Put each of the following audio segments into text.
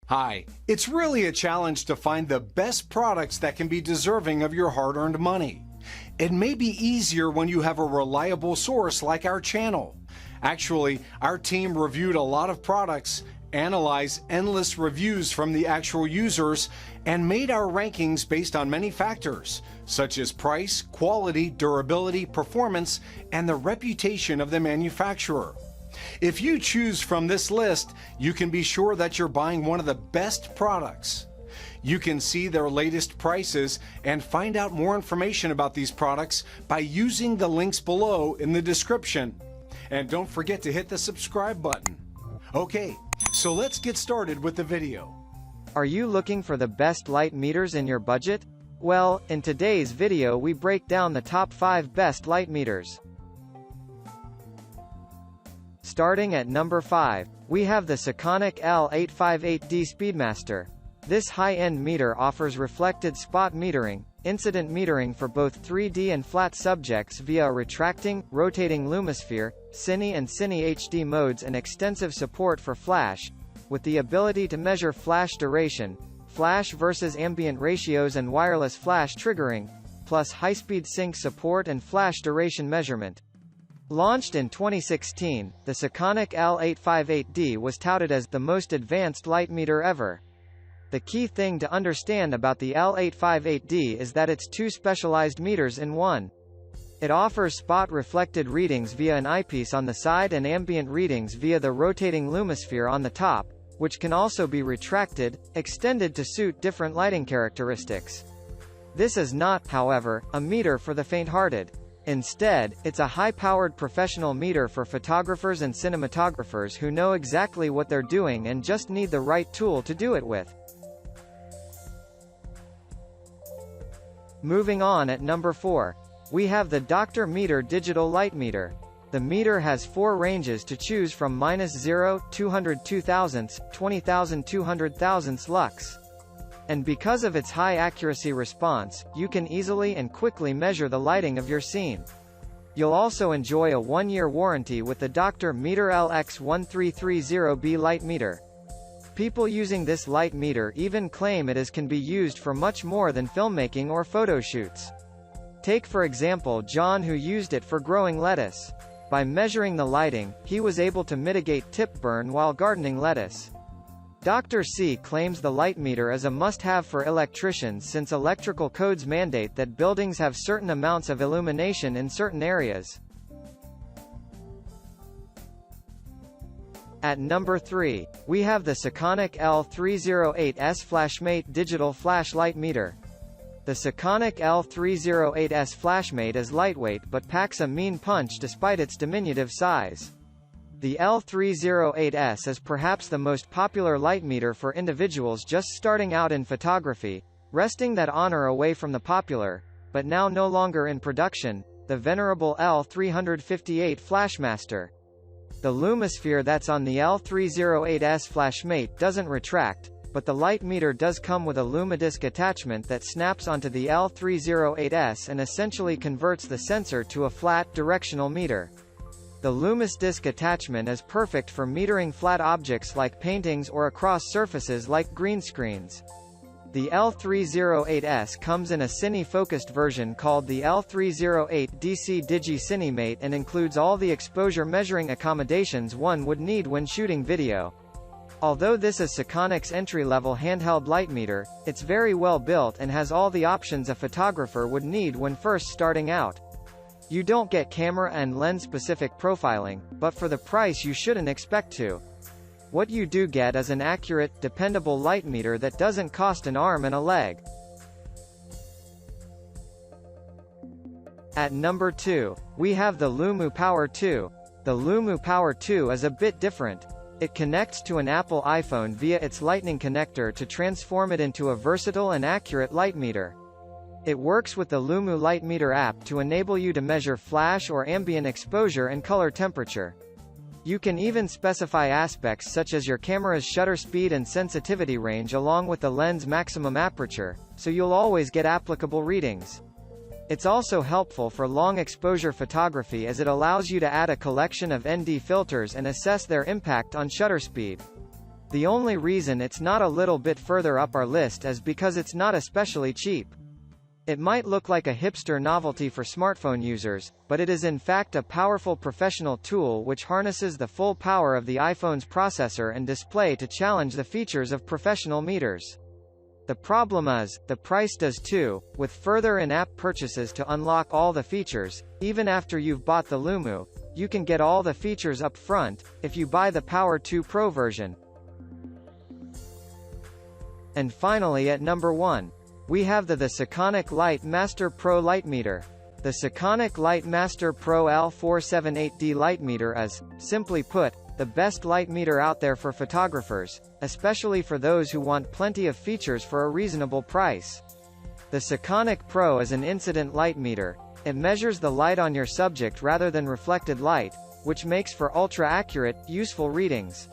Hi, it's really a challenge to find the best products that can be deserving of your hard-earned money. It may be easier when you have a reliable source like our channel. Actually, our team reviewed a lot of products, analyzed endless reviews from the actual users, and made our rankings based on many factors, such as price, quality, durability, performance, and the reputation of the manufacturer. If you choose from this list, you can be sure that you're buying one of the best products. You can see their latest prices and find out more information about these products by using the links below in the description. And don't forget to hit the subscribe button. Okay, so let's get started with the video. Are you looking for the best light meters in your budget? Well, in today's video we break down the top 5 best light meters. Starting at number 5, we have the Sekonic L308S Speedmaster. This high-end meter offers reflected spot metering, incident metering for both 3D and flat subjects via a retracting, rotating Lumisphere, Cine and Cine HD modes and extensive support for flash, with the ability to measure flash duration, flash versus ambient ratios and wireless flash triggering, plus high-speed sync support and flash duration measurement. Launched in 2016, the Sekonic L308S was touted as the most advanced light meter ever. The key thing to understand about the L308S is that it's 2 specialized meters in one. It offers spot reflected readings via an eyepiece on the side and ambient readings via the rotating Lumisphere on the top, which can also be retracted, extended to suit different lighting characteristics. This is not, however, a meter for the faint-hearted. Instead, it's a high-powered professional meter for photographers and cinematographers who know exactly what they're doing and just need the right tool to do it with. Moving on at number 4, we have the Dr.Meter digital light meter. The meter has 4 ranges to choose from: -0, 202 thousandths, 20,200 thousandths lux. And because of its high accuracy response, you can easily and quickly measure the lighting of your scene. You'll also enjoy a 1-year warranty with the Dr.Meter LX1330B light meter. People using this light meter even claim it can be used for much more than filmmaking or photo shoots. Take for example John, who used it for growing lettuce. By measuring the lighting, he was able to mitigate tip burn while gardening lettuce. Dr. C claims the light meter is a must-have for electricians since electrical codes mandate that buildings have certain amounts of illumination in certain areas. At number 3, we have the Sekonic L308S Flashmate digital flashlight meter. The Sekonic L308S Flashmate is lightweight but packs a mean punch despite its diminutive size. The L308S is perhaps the most popular light meter for individuals just starting out in photography, wresting that honor away from the popular, but now no longer in production, the venerable L358 Flashmaster. The Lumisphere that's on the L308S Flashmate doesn't retract, but the light meter does come with a Lumadisc attachment that snaps onto the L308S and essentially converts the sensor to a flat, directional meter. The Lumadisc attachment is perfect for metering flat objects like paintings or across surfaces like green screens. The L308S comes in a cine-focused version called the L308 DC Digi Cinemate and includes all the exposure measuring accommodations one would need when shooting video. Although this is Seconic's entry-level handheld light meter, it's very well built and has all the options a photographer would need when first starting out. You don't get camera and lens-specific profiling, but for the price you shouldn't expect to. What you do get is an accurate, dependable light meter that doesn't cost an arm and a leg. At number 2, we have the Lumu Power 2. The Lumu Power 2 is a bit different. It connects to an Apple iPhone via its Lightning connector to transform it into a versatile and accurate light meter. It works with the Lumu Light Meter app to enable you to measure flash or ambient exposure and color temperature. You can even specify aspects such as your camera's shutter speed and sensitivity range along with the lens maximum aperture, so you'll always get applicable readings. It's also helpful for long exposure photography as it allows you to add a collection of ND filters and assess their impact on shutter speed. The only reason it's not a little bit further up our list is because it's not especially cheap. It might look like a hipster novelty for smartphone users, but it is in fact a powerful professional tool which harnesses the full power of the iPhone's processor and display to challenge the features of professional meters. The problem is, the price does too, with further in-app purchases to unlock all the features. Even after you've bought the Lumu, you can get all the features up front, if you buy the Power 2 Pro version. And finally at number 1. We have the Sekonic LiteMaster Pro LiteMeter. The Sekonic LiteMaster Pro L308S LiteMeter is, simply put, the best light meter out there for photographers, especially for those who want plenty of features for a reasonable price. The Sekonic Pro is an incident light meter. It measures the light on your subject rather than reflected light, which makes for ultra-accurate, useful readings.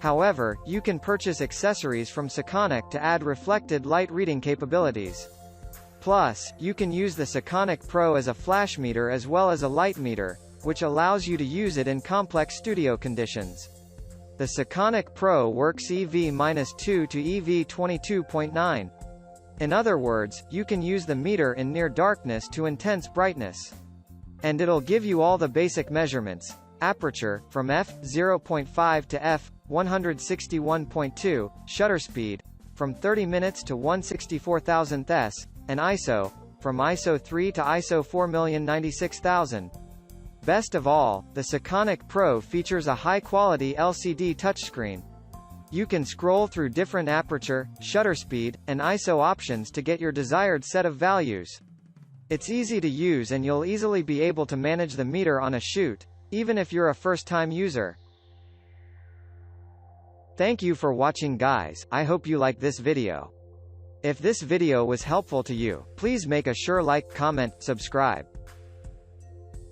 However, you can purchase accessories from Sekonic to add reflected light reading capabilities. Plus, you can use the Sekonic Pro as a flash meter as well as a light meter, which allows you to use it in complex studio conditions. The Sekonic Pro works EV-2 to EV22.9. In other words, you can use the meter in near darkness to intense brightness. And it'll give you all the basic measurements: aperture, from f/0.5 to f/161.2, shutter speed, from 30 minutes to 1/64,000th, and ISO, from ISO 3 to ISO 4,096,000. Best of all, the Sekonic Pro features a high-quality LCD touchscreen. You can scroll through different aperture, shutter speed, and ISO options to get your desired set of values. It's easy to use and you'll easily be able to manage the meter on a shoot, even if you're a first-time user. Thank you for watching, guys. I hope you like this video. If this video was helpful to you, please make a sure like, comment, subscribe.